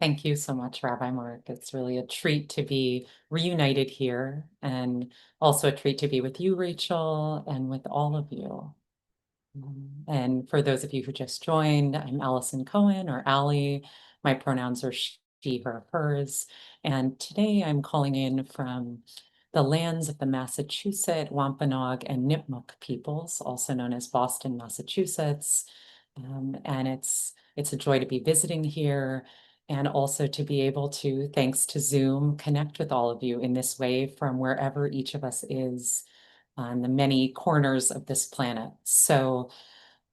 Thank you so much, Rabbi Mark. It's really a treat to be reunited here and also a treat to be with you, Rachel, and with all of you. And for those of you who just joined, I'm Alison Cohen or Allie. My pronouns are she, her, hers. And today I'm calling in from the lands of the Massachusetts, Wampanoag, and Nipmuc peoples, also known as Boston, Massachusetts. And it's a joy to be visiting here and also to be able to, thanks to Zoom, connect with all of you in this way from wherever each of us is on the many corners of this planet. So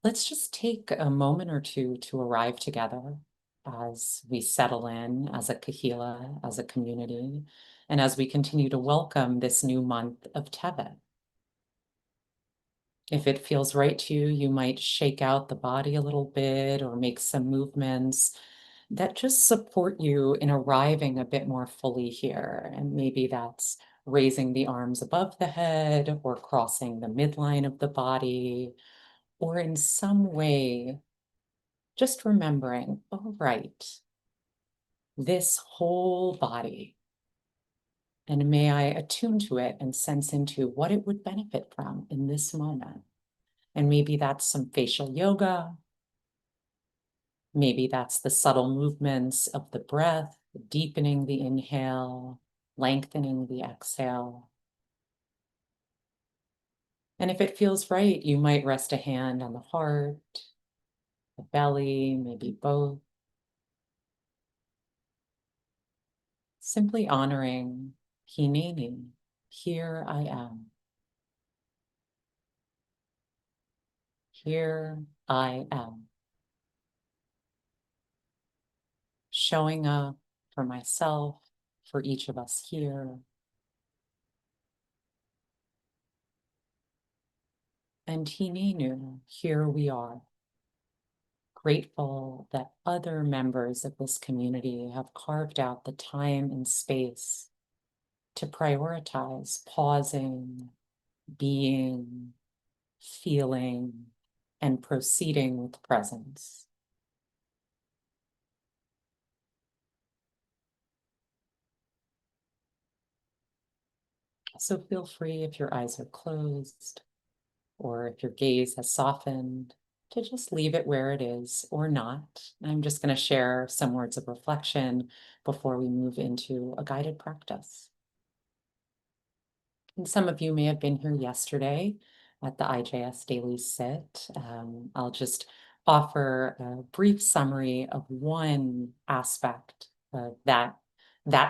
let's just take a moment or two to arrive together as we settle in as a kahila, as a community, and as we continue to welcome this new month of Tevet. If it feels right to you, you might shake out the body a little bit or make some movements that just support you in arriving a bit more fully here. And maybe that's raising the arms above the head or crossing the midline of the body, or in some way, just remembering, all right, this whole body, and may I attune to it and sense into what it would benefit from in this moment. And maybe that's some facial yoga. Maybe that's the subtle movements of the breath, deepening the inhale, lengthening the exhale. And if it feels right, you might rest a hand on the heart, the belly, maybe both. Simply honoring Hineni, here I am. Here I am. Showing up for myself, for each of us here. And Hinenu, here we are. Grateful that other members of this community have carved out the time and space to prioritize pausing, being, feeling, and proceeding with presence. So feel free, if your eyes are closed or if your gaze has softened, to just leave it where it is or not. I'm just going to share some words of reflection before we move into a guided practice. And some of you may have been here yesterday at the IJS Daily Sit. I'll just offer a brief summary of one aspect of that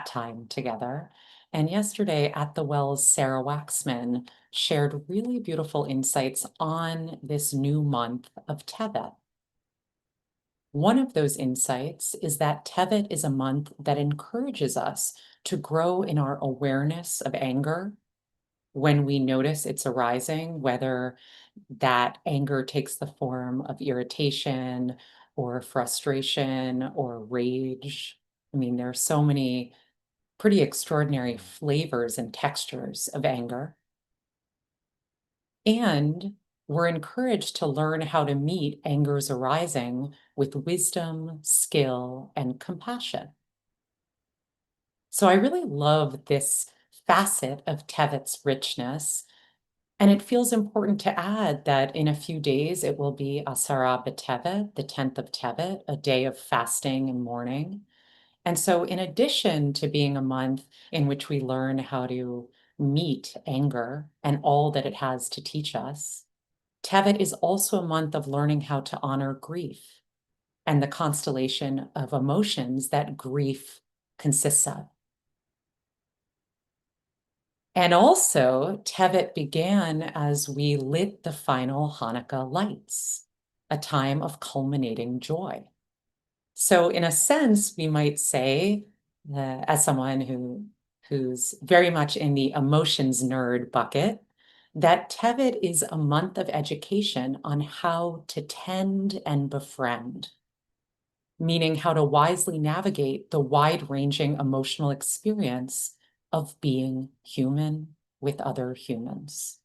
time together. And yesterday at the Wells, Sarah Waxman shared really beautiful insights on this new month of Tevet. One of those insights is that Tevet is a month that encourages us to grow in our awareness of anger when we notice it's arising, whether that anger takes the form of irritation or frustration or rage. I mean, there are so many pretty extraordinary flavors and textures of anger. And we're encouraged to learn how to meet anger's arising with wisdom, skill, and compassion. So I really love this facet of Tevet's richness. And it feels important to add that in a few days, it will be Asara B'Tevet, the 10th of Tevet, a day of fasting and mourning. And so in addition to being a month in which we learn how to meet anger and all that it has to teach us, Tevet is also a month of learning how to honor grief and the constellation of emotions that grief consists of. And also, Tevet began as we lit the final Hanukkah lights, a time of culminating joy. So, in a sense, we might say, as someone who's very much in the emotions nerd bucket, that Tevet is a month of education on how to tend and befriend, meaning how to wisely navigate the wide-ranging emotional experience of being human with other humans.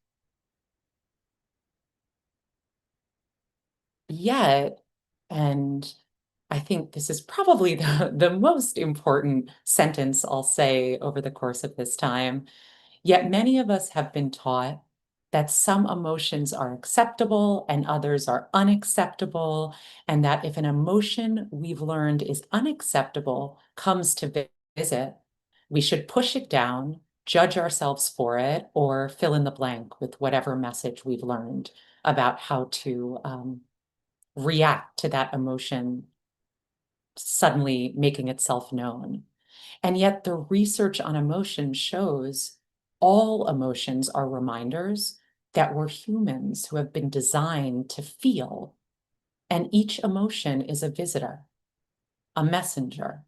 Yet, and I think this is probably the most important sentence I'll say over the course of this time. Yet many of us have been taught that some emotions are acceptable and others are unacceptable, and that if an emotion we've learned is unacceptable comes to visit, we should push it down, judge ourselves for it, or fill in the blank with whatever message we've learned about how to react to that emotion suddenly making itself known. And yet the research on emotion shows all emotions are reminders that we're humans who have been designed to feel. And each emotion is a visitor, a messenger.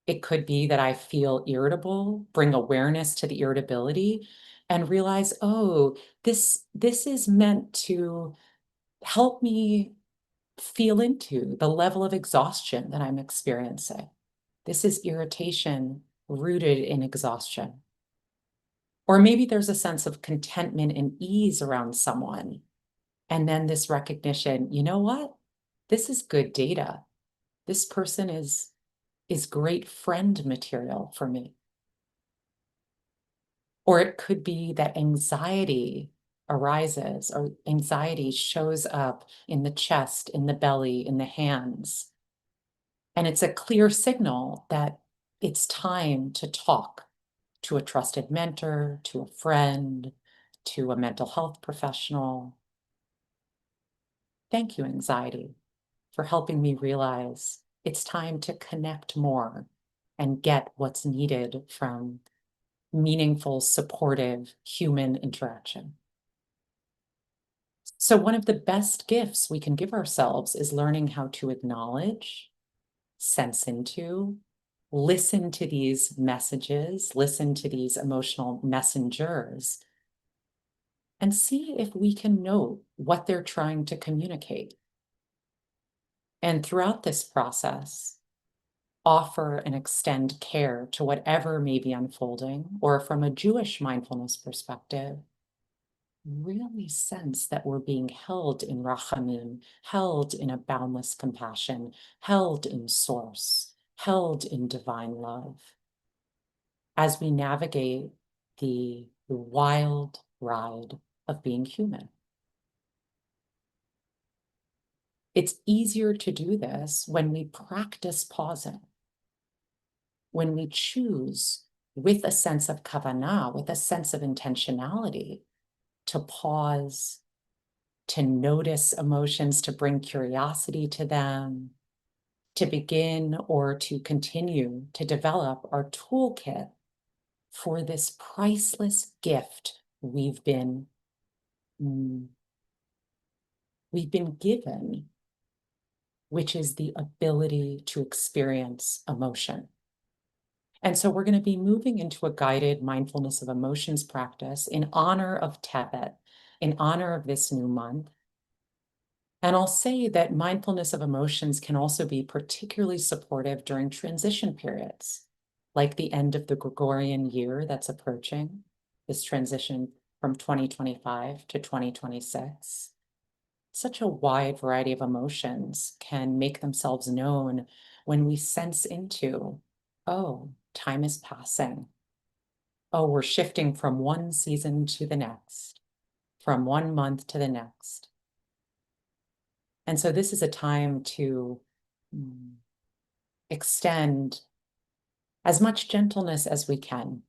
It could be that I feel irritable, bring awareness to the irritability, and realize, oh, this is meant to help me feel into the level of exhaustion that I'm experiencing. This is irritation rooted in exhaustion. Or maybe there's a sense of contentment and ease around someone. And then this recognition, you know what? This is good data. This person is great friend material for me. Or it could be that anxiety arises, or anxiety shows up in the chest, in the belly, in the hands. And it's a clear signal that it's time to talk to a trusted mentor, to a friend, to a mental health professional. Thank you, anxiety, for helping me realize it's time to connect more and get what's needed from meaningful, supportive human interaction. So, one of the best gifts we can give ourselves is learning how to acknowledge, sense into, listen to these messages, listen to these emotional messengers, and see if we can know what they're trying to communicate. And throughout this process, offer and extend care to whatever may be unfolding, or from a Jewish mindfulness perspective, really sense that we're being held in rachamim, held in a boundless compassion, held in source, held in divine love, as we navigate the wild ride of being human. It's easier to do this when we practice pausing, when we choose with a sense of kavanah, with a sense of intentionality, to pause, to notice emotions, to bring curiosity to them, to begin or to continue to develop our toolkit for this priceless gift we've been given, which is the ability to experience emotion. And so we're going to be moving into a guided mindfulness of emotions practice in honor of Tebet, in honor of this new month. And I'll say that mindfulness of emotions can also be particularly supportive during transition periods, like the end of the Gregorian year that's approaching, this transition from 2025 to 2026. Such a wide variety of emotions can make themselves known when we sense into, oh, time is passing. Oh, we're shifting from one season to the next, from one month to the next. And so this is a time to extend as much gentleness as we can,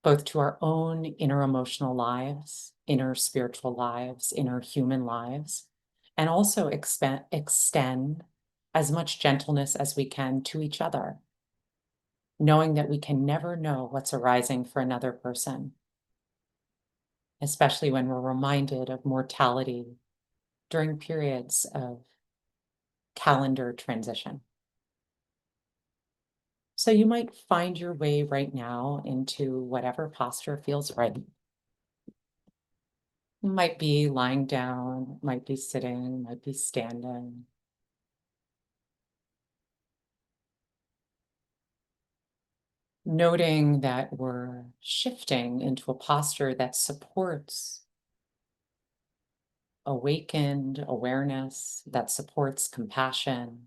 both to our own inner emotional lives, inner spiritual lives, inner human lives, and also extend as much gentleness as we can to each other, knowing that we can never know what's arising for another person, especially when we're reminded of mortality during periods of calendar transition. So you might find your way right now into whatever posture feels right. You might be lying down, might be sitting, might be standing. Noting that we're shifting into a posture that supports awakened awareness, that supports compassion,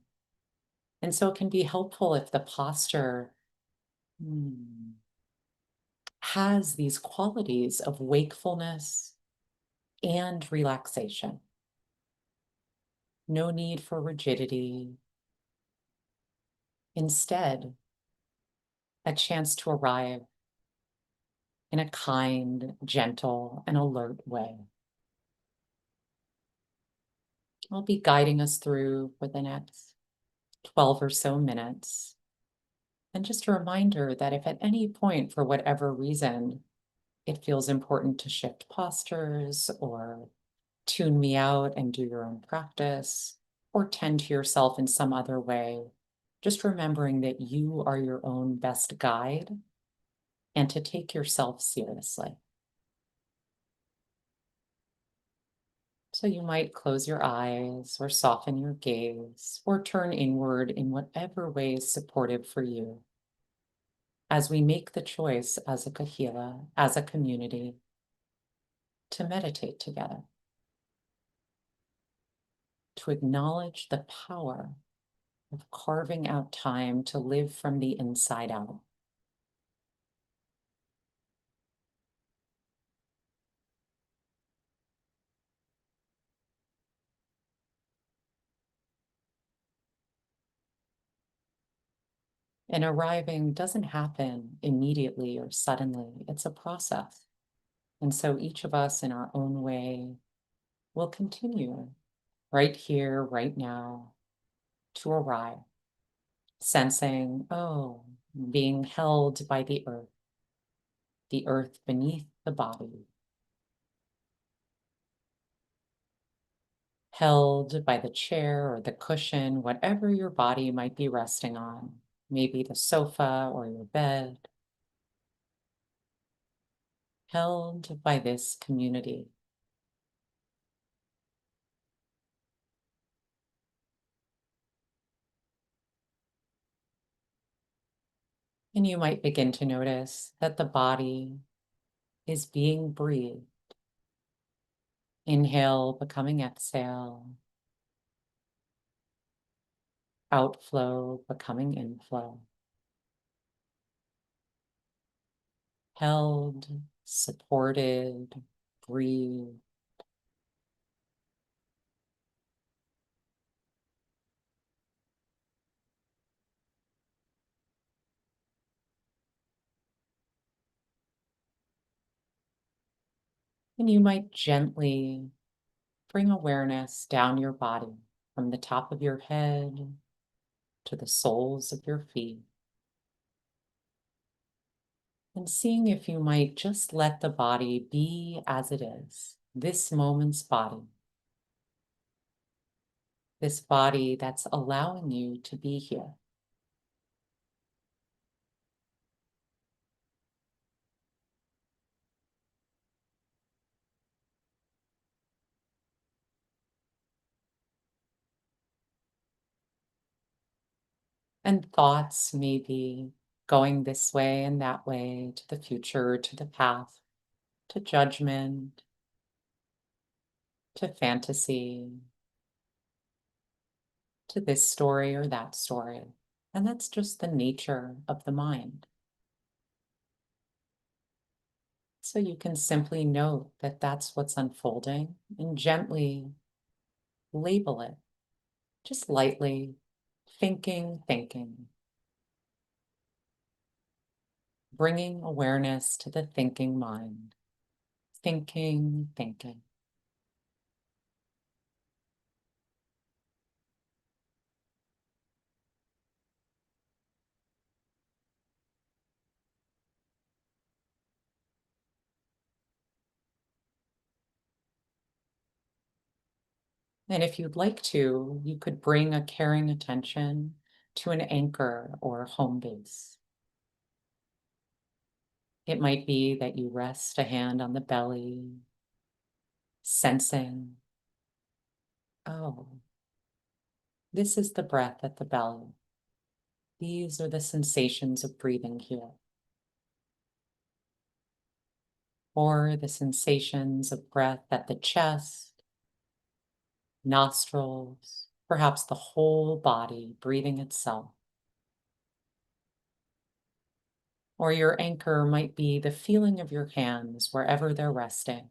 And so it can be helpful if the posture has these qualities of wakefulness and relaxation. No need for rigidity. Instead, a chance to arrive in a kind, gentle, and alert way. I'll be guiding us through for the next 12 or so minutes. And just a reminder that if at any point, for whatever reason, it feels important to shift postures or tune me out and do your own practice or tend to yourself in some other way, just remembering that you are your own best guide and to take yourself seriously. So you might close your eyes or soften your gaze or turn inward in whatever way is supportive for you as we make the choice as a kahila, as a community, to meditate together, to acknowledge the power of carving out time to live from the inside out. And arriving doesn't happen immediately or suddenly, it's a process. And so each of us in our own way will continue right here, right now, to arrive, sensing, oh, being held by the earth beneath the body, held by the chair or the cushion, whatever your body might be resting on, maybe the sofa or your bed, held by this community. And you might begin to notice that the body is being breathed. Inhale, becoming exhale. Outflow, becoming inflow. Held, supported, breathe. And you might gently bring awareness down your body from the top of your head to the soles of your feet. And seeing if you might just let the body be as it is, this moment's body, this body that's allowing you to be here. And thoughts may be going this way and that way, to the future, to the past, to judgment, to fantasy, to this story or that story. And that's just the nature of the mind. So you can simply note that that's what's unfolding and gently label it, just lightly, thinking, bringing awareness to the thinking mind, thinking. And if you'd like to, you could bring a caring attention to an anchor or home base. It might be that you rest a hand on the belly, sensing, oh, this is the breath at the belly. These are the sensations of breathing here. Or the sensations of breath at the chest, nostrils, perhaps the whole body breathing itself. Or your anchor might be the feeling of your hands wherever they're resting.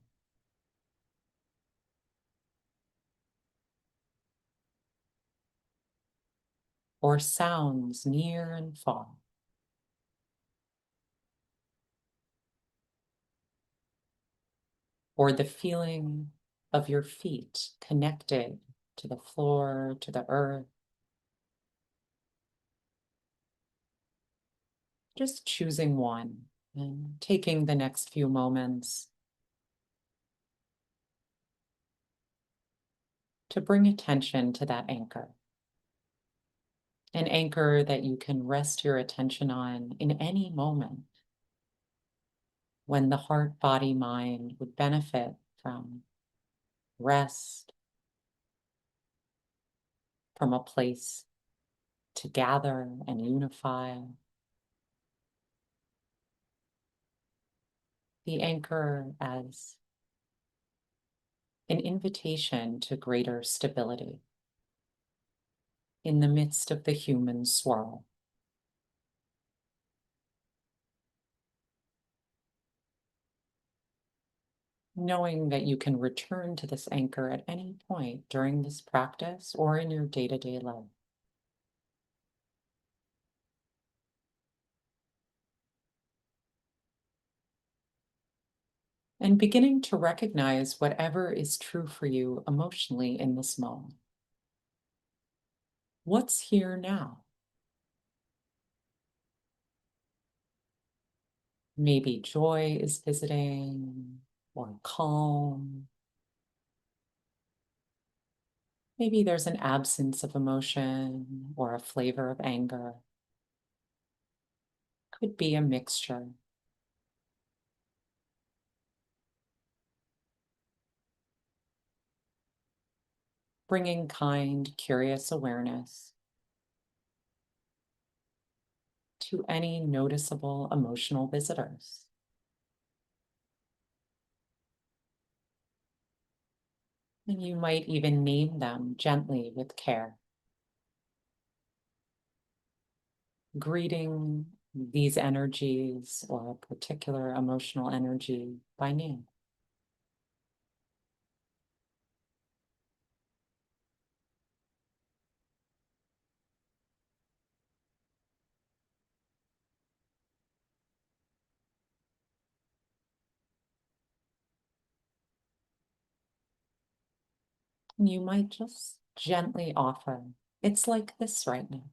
Or sounds near and far. Or the feeling of your feet connected to the floor, to the earth. Just choosing one and taking the next few moments to bring attention to that anchor. An anchor that you can rest your attention on in any moment when the heart, body, mind would benefit from rest, from a place to gather and unify. The anchor as an invitation to greater stability in the midst of the human swirl. Knowing that you can return to this anchor at any point during this practice or in your day-to-day life. And beginning to recognize whatever is true for you emotionally in this moment. What's here now? Maybe joy is visiting, or calm. Maybe there's an absence of emotion or a flavor of anger. Could be a mixture. Bringing kind, curious awareness to any noticeable emotional visitors. And you might even name them gently with care. Greeting these energies or a particular emotional energy by name. And you might just gently offer, it's like this right now.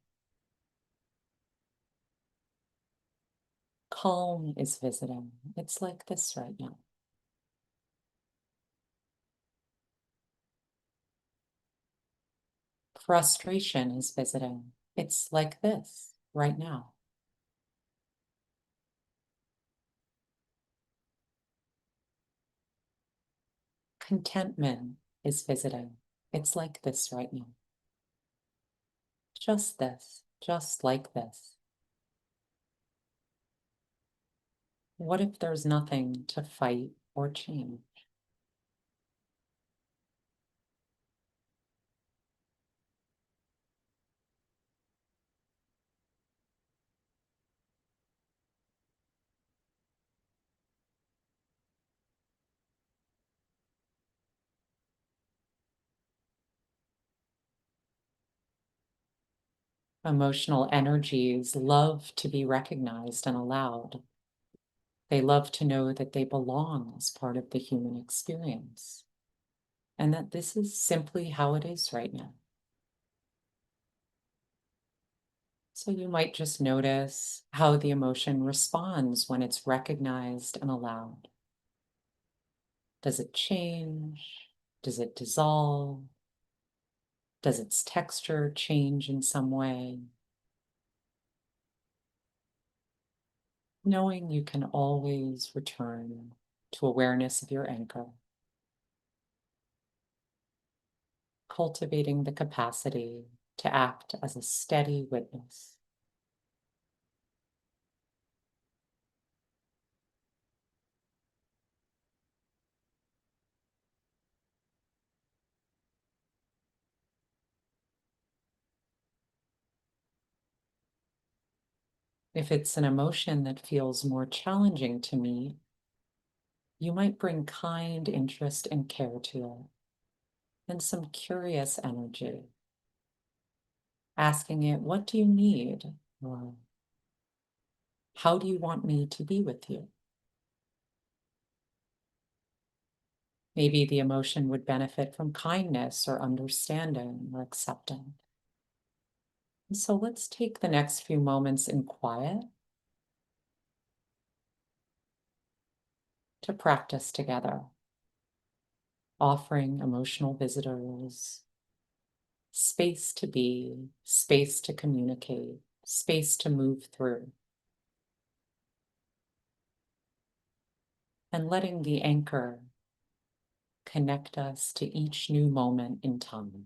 Calm is visiting. It's like this right now. Frustration is visiting. It's like this right now. Contentment is visiting. It's like this right now. Just this, just like this. What if there's nothing to fight or change? Emotional energies love to be recognized and allowed. They love to know that they belong as part of the human experience and that this is simply how it is right now. So you might just notice how the emotion responds when it's recognized and allowed. Does it change? Does it dissolve? Does its texture change in some way? Knowing you can always return to awareness of your anchor, cultivating the capacity to act as a steady witness. If it's an emotion that feels more challenging to meet, you might bring kind interest and care to it and some curious energy, asking it, what do you need? Or how do you want me to be with you? Maybe the emotion would benefit from kindness or understanding or acceptance. And so let's take the next few moments in quiet to practice together, offering emotional visitors space to be, space to communicate, space to move through, and letting the anchor connect us to each new moment in time.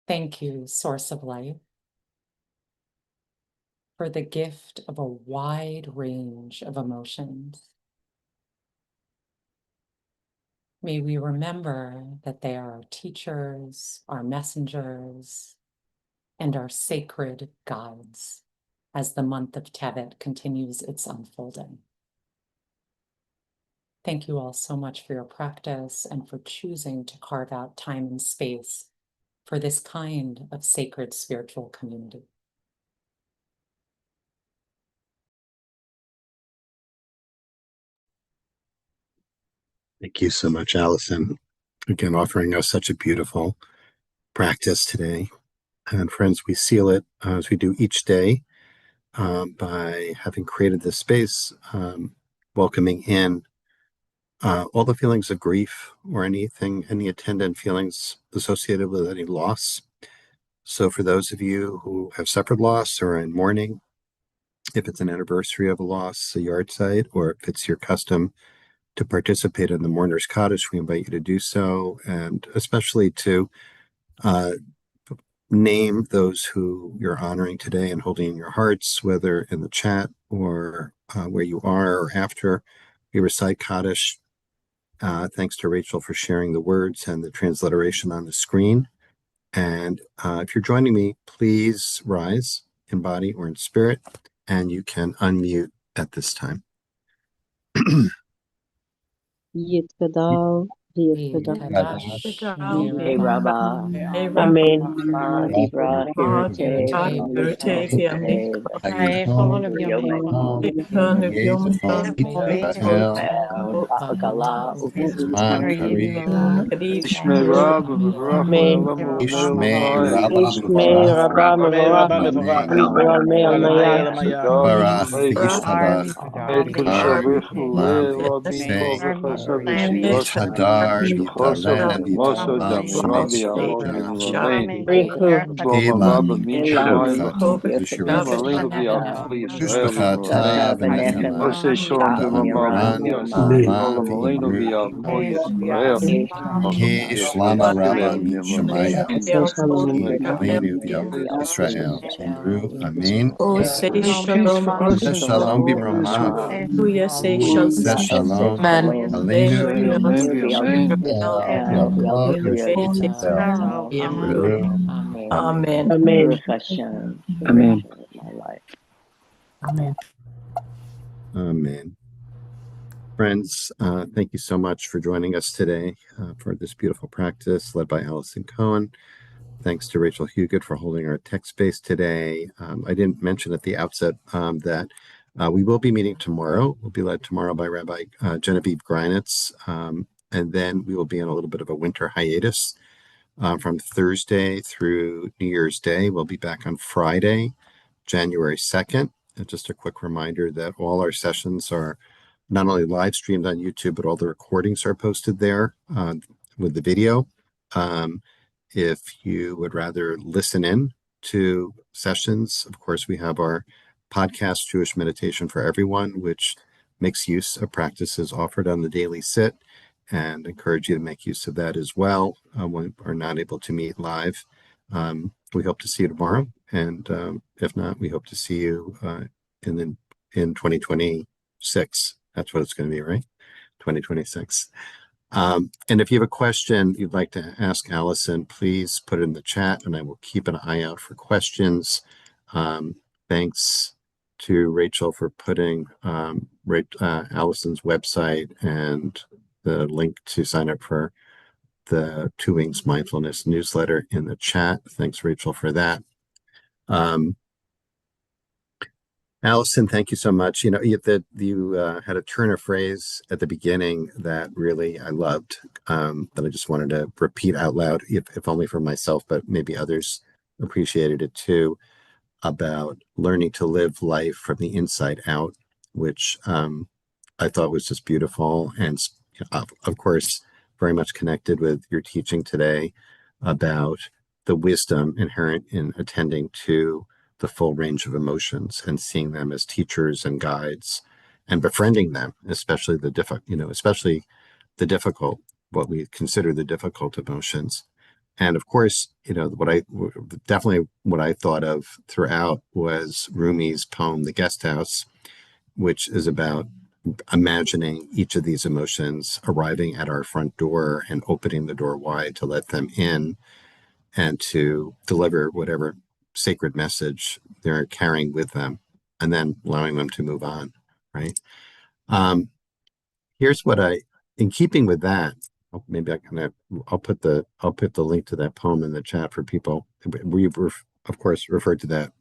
Thank you, Source of Life, for the gift of a wide range of emotions. May we remember that they are our teachers, our messengers, and our sacred guides as the month of Tevet continues its unfolding. Thank you all so much for your practice and for choosing to carve out time and space for this kind of sacred spiritual community. Thank you so much, Alison. Again, offering us such a beautiful practice today. And friends, we seal it as we do each day by having created this space, welcoming in all the feelings of grief or anything, any attendant feelings associated with any loss. So for those of you who have suffered loss or are in mourning, if it's an anniversary of a loss, a yard site, or if it's your custom to participate in the mourner's cottage, we invite you to do so, and especially to uh, name those who you're honoring today and holding in your hearts, whether in the chat or where you are or after we recite Kaddish. Thanks to Rachel for sharing the words and the transliteration on the screen. And if you're joining me, please rise in body or in spirit, and you can unmute at this time. Buchdahl, Kadash, Hey Rabba, Amen. Dibra, Hirate, Tapakala, Ishme Rabba Amen. Ishme Rabba Mavarach, Israel Mea Maya, Riku, Elam, Shlama Rabba Shamaya Lenu Israel Israel, Amen. O say Shalom, Shalom Bimromav. Shalom Amen. Aleinu Amen. Amen. Baruch Hashem, the rest of my life. Amen. Friends, thank you so much for joining us today for this beautiful practice led by Alison Cohen. Thanks to Rachel Huguet for holding our text space today. I didn't mention at the outset that we will be meeting tomorrow. We'll be led tomorrow by Rabbi Genevieve Greinitz, and then we will be in a little bit of a winter hiatus from Thursday through New Year's Day. We'll be back on Friday, January 2nd. And just a quick reminder that all our sessions are not only live streamed on YouTube, but all the recordings are posted there with the video. If you would rather listen in to sessions, of course, we have our podcast, Jewish Meditation for Everyone, which makes use of practices offered on the daily sit, and encourage you to make use of that as well when we're not able to meet live. We hope to see you tomorrow, and if not, we hope to see you in 2026. That's what it's going to be, right? 2026. And if you have a question you'd like to ask Alison, please put it in the chat, and I will keep an eye out for questions. Thanks to Rachel for putting Alison's website and the link to sign up for the Two Wings Mindfulness newsletter in the chat. Thanks, Rachel, for that. Alison, thank you so much. You know, you had a turn of phrase at the beginning that really I loved, that I just wanted to repeat out loud, if only for myself, but maybe others appreciated it too, about learning to live life from the inside out, which I thought was just beautiful. And of course, very much connected with your teaching today about the wisdom inherent in attending to the full range of emotions and seeing them as teachers and guides and befriending them, especially the difficult, what we consider the difficult emotions. And of course, you know, what I thought of throughout was Rumi's poem, The Guest House, which is about imagining each of these emotions arriving at our front door and opening the door wide to let them in and to deliver whatever sacred message they're carrying with them, and then allowing them to move on, right? Here's what in keeping with that, maybe I'll put the link to that poem in the chat for people. We've of course referred to that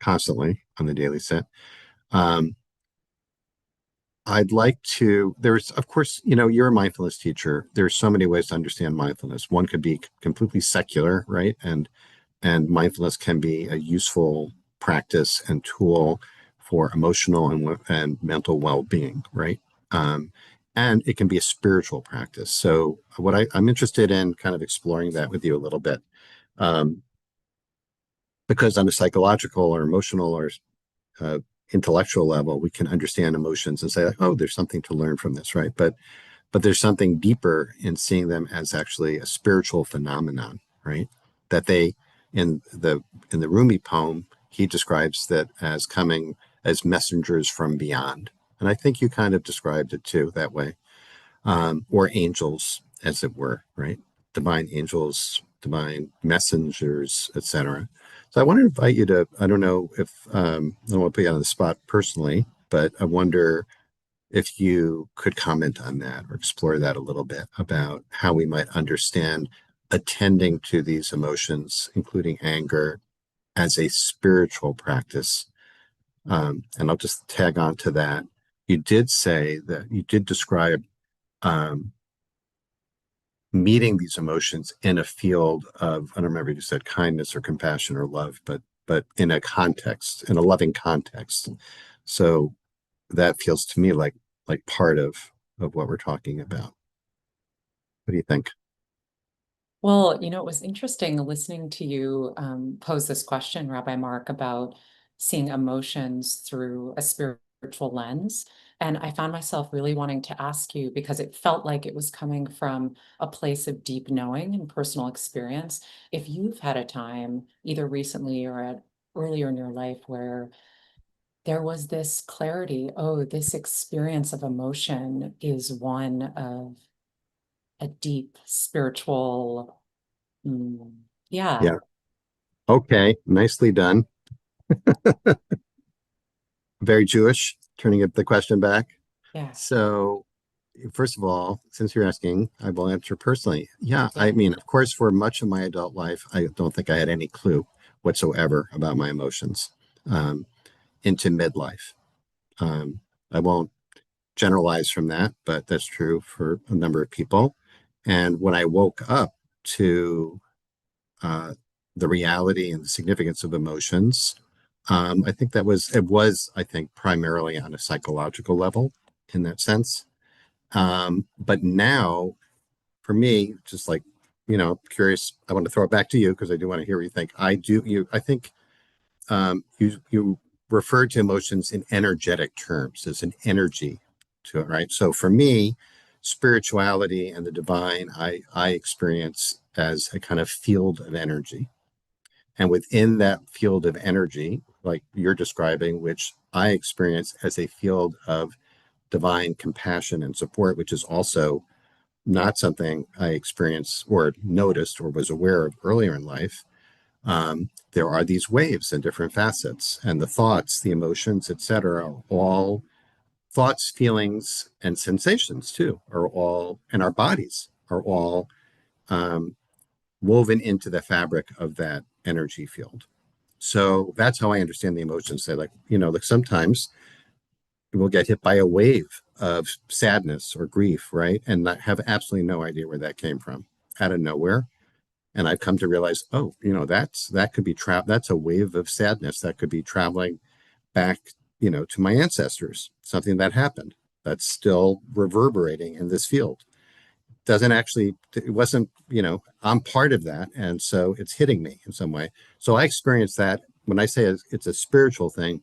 constantly on the daily set. I'd like to, of course, you know, you're a mindfulness teacher. There's so many ways to understand mindfulness. One could be completely secular, right? And mindfulness can be a useful practice and tool for emotional and mental well-being, right? And it can be a spiritual practice. So what I'm interested in kind of exploring that with you a little bit, because on a psychological or emotional or intellectual level, we can understand emotions and say, like, oh, there's something to learn from this, right? But there's something deeper in seeing them as actually a spiritual phenomenon, right? That they, in the Rumi poem, he describes that as coming as messengers from beyond. And I think you kind of described it too that way, or angels, as it were, right? Divine angels, divine messengers, etc. So I want to invite you to, I don't know if, I don't want to put you on the spot personally, but I wonder if you could comment on that or explore that a little bit about how we might understand attending to these emotions, including anger, as a spiritual practice. And I'll just tag on to that. You did say that you did describe um, meeting these emotions in a field of, I don't remember if you said kindness or compassion or love, but in a context, in a loving context. So that feels to me like part of what we're talking about. What do you think? Well, it was interesting listening to you pose this question, Rabbi Mark, about seeing emotions through a spiritual lens. And I found myself really wanting to ask you because it felt like it was coming from a place of deep knowing and personal experience. If you've had a time, either recently or earlier in your life, where there was this clarity, oh, this experience of emotion is one of a deep spiritual, yeah, Yeah. Okay. Nicely done. Very Jewish, turning the question back. yeah, So, first of all, since you're asking, I will answer personally. Yeah, yeah, I mean, of course, for much of my adult life, I don't think I had any clue whatsoever about my emotions into midlife. Um, I won't generalize from that, but that's true for a number of people. And when I woke up to uh, the reality and the significance of emotions, I think I think, primarily on a psychological level in that sense. But now, for me, just like, curious, I want to throw it back to you because I do want to hear what you think. I think you referred to emotions in energetic terms. There's an energy to it, right? So for me, spirituality and the divine, I experience as a kind of field of energy. And within that field of energy, like you're describing, which I experience as a field of divine compassion and support, which is also not something I experienced or noticed or was aware of earlier in life. There are these waves and different facets, and the thoughts, the emotions, etc., are all thoughts, feelings, and sensations too, are all, and our bodies are all um, woven into the fabric of that energy field. So that's how I understand the emotions. Say, like sometimes we'll get hit by a wave of sadness or grief, right? And not have absolutely no idea where that came from, out of nowhere. And I've come to realize, oh, that could be that's a wave of sadness that could be traveling back, to my ancestors, something that happened that's still reverberating in this field. It wasn't, I'm part of that. And so it's hitting me in some way. So I experience that when I say it's a spiritual thing.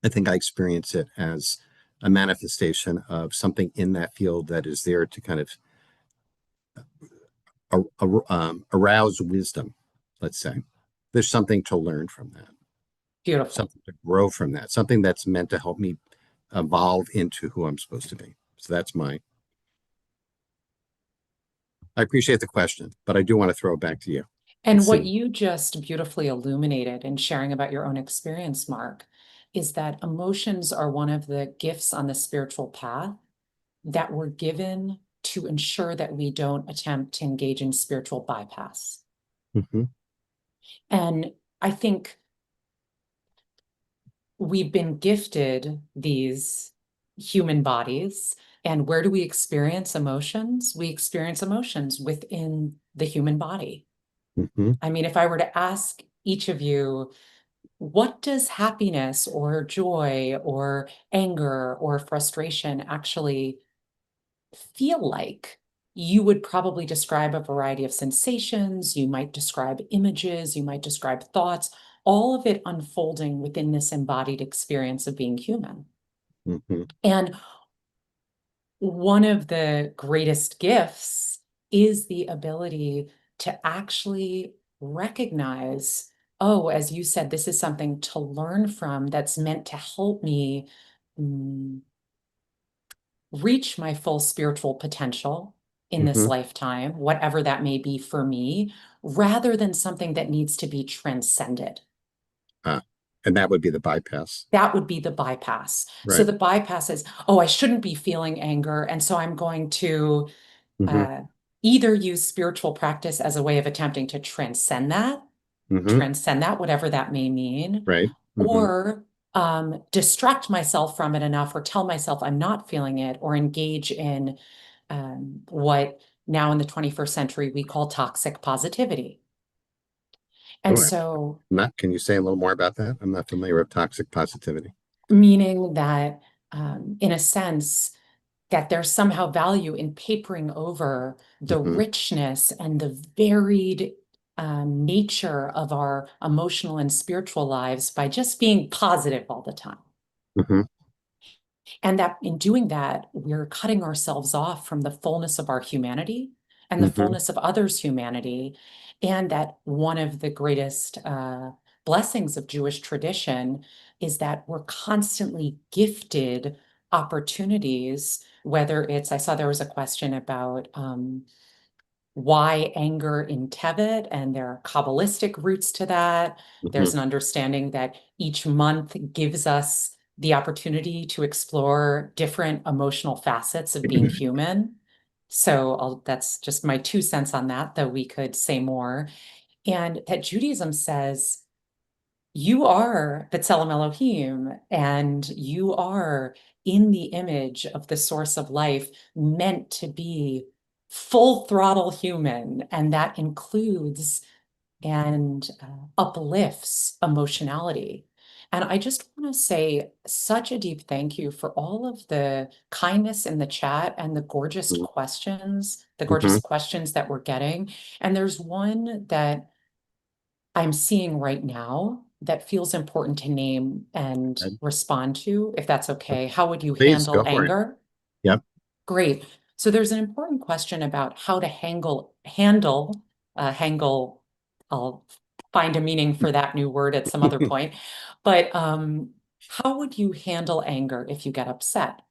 I think I experience it as a manifestation of something in that field that is there to kind of arouse wisdom, let's say. There's something to learn from that, beautiful. something to grow from that, something that's meant to help me evolve into who I'm supposed to be. So I appreciate the question, but I do want to throw it back to you. And Let's what see. you just beautifully illuminated in sharing about your own experience, Mark, is that emotions are one of the gifts on the spiritual path that were given to ensure that we don't attempt to engage in spiritual bypass. Mm-hmm. And I think we've been gifted these human bodies. And where do we experience emotions? We experience emotions within the human body. Mm-hmm. I mean, if I were to ask each of you, what does happiness or joy or anger or frustration actually feel like? You would probably describe a variety of sensations. You might describe images. You might describe thoughts, all of it unfolding within this embodied experience of being human. Mm-hmm. And one of the greatest gifts is the ability to actually recognize, oh, as you said, this is something to learn from that's meant to help me reach my full spiritual potential in this Mm-hmm. lifetime, whatever that may be for me, rather than something that needs to be transcended. Ah. And that would be the bypass. That would be the bypass. So Right. the bypass is, oh, I shouldn't be feeling anger. And so I'm going to Mm-hmm. either use spiritual practice as a way of attempting to transcend that, whatever that may mean, Right. Mm-hmm. or distract myself from it enough or tell myself I'm not feeling it, or engage in what now in the 21st century we call toxic positivity. And Oh, so, can you say a little more about that? I'm not familiar with toxic positivity. meaning that, in a sense, that there's somehow value in papering over the Mm-hmm. richness and the varied nature of our emotional and spiritual lives by just being positive all the time. Mm-hmm. And that in doing that, we're cutting ourselves off from the fullness of our humanity and the Mm-hmm. fullness of others' humanity. And that one of the greatest blessings of Jewish tradition is that we're constantly gifted opportunities, whether it's, I saw there was a question about why anger in Tibet, and there are Kabbalistic roots to that. Mm-hmm. There's an understanding that each month gives us the opportunity to explore different emotional facets of being human. So that's just my 2 cents on that, though we could say more. And that Judaism says you are B'Tselem Elohim, and you are in the image of the source of life, meant to be full throttle human. And that includes and uplifts emotionality. And I just want to say such a deep thank you for all of the kindness in the chat and the gorgeous Mm-hmm. questions that we're getting. And there's one that I'm seeing right now that feels important to name and respond to, if that's okay. How would you Please go handle for it. anger? Yep. Great. So there's an important question about how to handle, I'll find a meaning for that new word at some other point. But how would you handle anger if you get upset?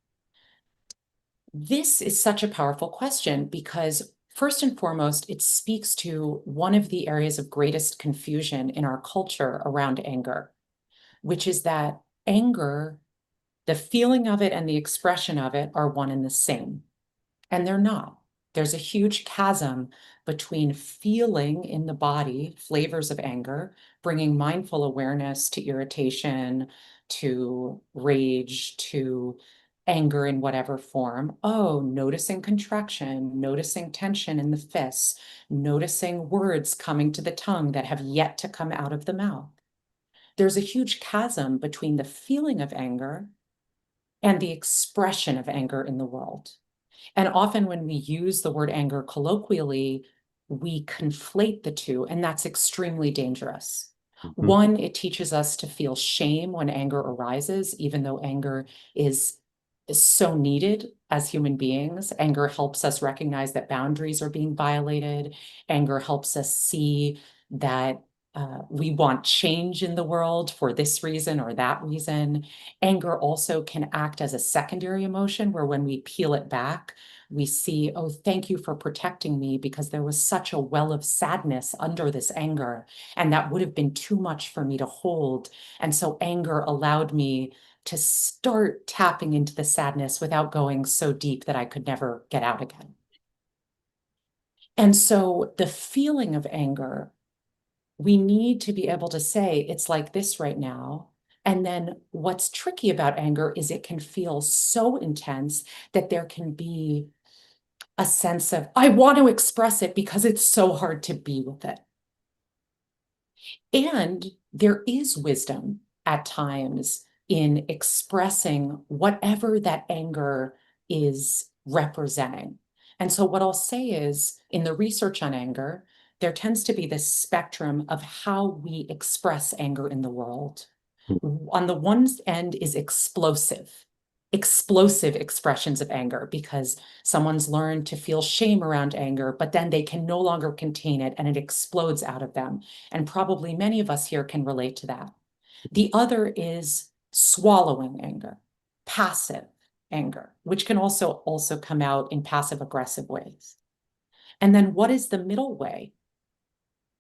This is such a powerful question because, first and foremost, it speaks to one of the areas of greatest confusion in our culture around anger, which is that anger, the feeling of it and the expression of it, are one and the same. And they're not. There's a huge chasm between feeling in the body flavors of anger, bringing mindful awareness to irritation, to rage, to anger in whatever form. Oh, noticing contraction, noticing tension in the fists, noticing words coming to the tongue that have yet to come out of the mouth. There's a huge chasm between the feeling of anger and the expression of anger in the world. And often when we use the word anger colloquially, we conflate the two, and that's extremely dangerous. Mm-hmm. One, it teaches us to feel shame when anger arises, even though anger is so needed as human beings. Anger helps us recognize that boundaries are being violated. Anger helps us see that we want change in the world for this reason or that reason. Anger also can act as a secondary emotion where when we peel it back, we see, oh, thank you for protecting me because there was such a well of sadness under this anger, and that would have been too much for me to hold. And so anger allowed me to start tapping into the sadness without going so deep that I could never get out again. And so the feeling of anger, we need to be able to say, it's like this right now. And then what's tricky about anger is it can feel so intense that there can be a sense of, I want to express it because it's so hard to be with it. And there is wisdom at times in expressing whatever that anger is representing. And so what I'll say is, in the research on anger, there tends to be this spectrum of how we express anger in the world. On the one end is explosive expressions of anger, because someone's learned to feel shame around anger, but then they can no longer contain it and it explodes out of them. And probably many of us here can relate to that. The other is swallowing anger, passive anger, which can also come out in passive aggressive ways. And then what is the middle way?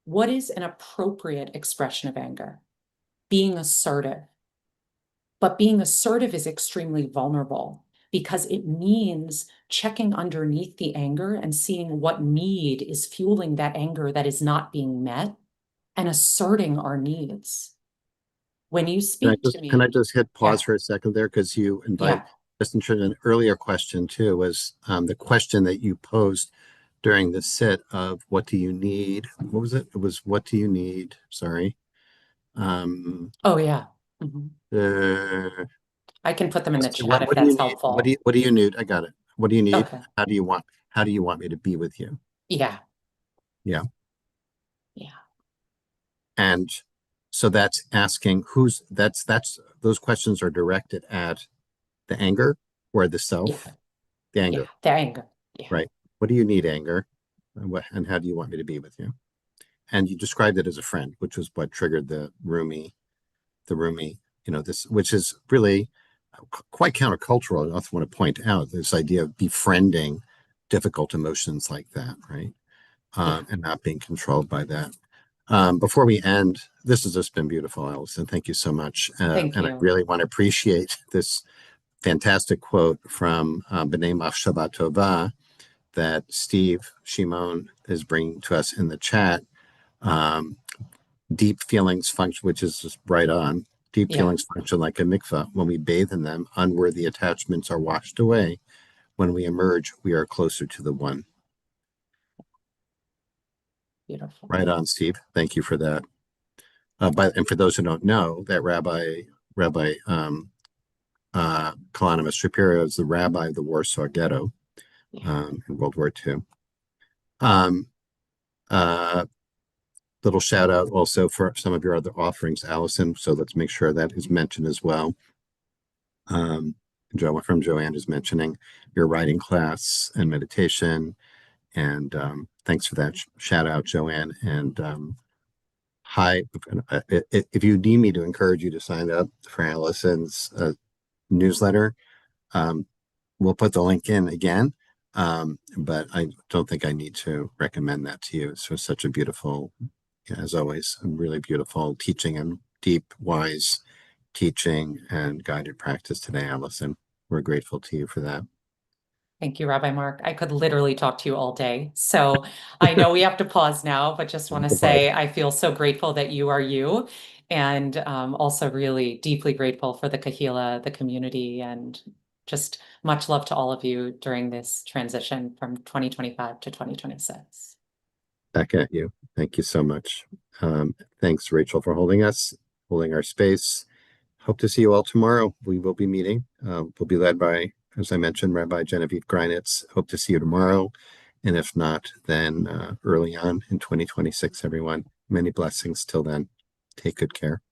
What is an appropriate expression of anger? being assertive. But being assertive is extremely vulnerable because it means checking underneath the anger and seeing what need is fueling that anger that is not being met and asserting our needs. When you speak to Can I me, just hit pause yeah, for a second there? Because you yeah, just in an earlier question too, was the question that you posed during the sit of what do you need? What was it? It was what do you need? Sorry. oh yeah. Mhm. Uh, I can put them in the chat if what do you that's need? helpful. What do you need? I got it. What do you need? Okay, How do you want me to be with you? yeah, Yeah. yeah, And so that's asking that's those questions are directed at the anger or the yeah, self, the yeah, anger, the anger, yeah, right? What do you need, anger? And how do you want me to be with you? And you described it as a friend, which was what triggered the roomie, this, which is really quite countercultural. I also want to point out this idea of befriending difficult emotions like that, right? yeah, And not being controlled by that. Before we end, this has just been beautiful, Alison. Thank you so much. thank And I you. really want to appreciate this fantastic quote from B'nai Machshava Tova that Steve Shimon is bringing to us in the chat. Um, Deep feelings function, which is just right on. Deep Yeah, feelings function like a mikvah. When we bathe in them, unworthy attachments are washed away. When we emerge, we are closer to the one. beautiful. Right on, Steve. Thank you for that. And for those who don't know, that Rabbi Kalanimus Shapiro is the rabbi of the Warsaw Ghetto Yeah, in World War II. Um, uh, Little shout out also for some of your other offerings, Alison. So let's make sure that is mentioned as well. From Joanne is mentioning your writing class and meditation. And thanks for that shout out, Joanne. And hi, if you need me to encourage you to sign up for Alison's newsletter, um, we'll put the link in again. But I don't think I need to recommend that to you. It's just such a beautiful, as always, a really beautiful teaching and deep, wise teaching and guided practice today, Alison. We're grateful to you for that. thank you, Rabbi Mark. I could literally talk to you all day. So I know we have to pause now, but just want to say I feel so grateful that you are you, and also really deeply grateful for the Kahila, the community, and just much love to all of you during this transition from 2025 to 2026. Back at you. Thank you so much. Thanks, Rachel, for holding our space. Hope to see you all tomorrow. We will be meeting. We'll be led by, as I mentioned, Rabbi Genevieve Greinitz. Hope to see you tomorrow. And if not, then early on in 2026, everyone. Many blessings till then. Take good care.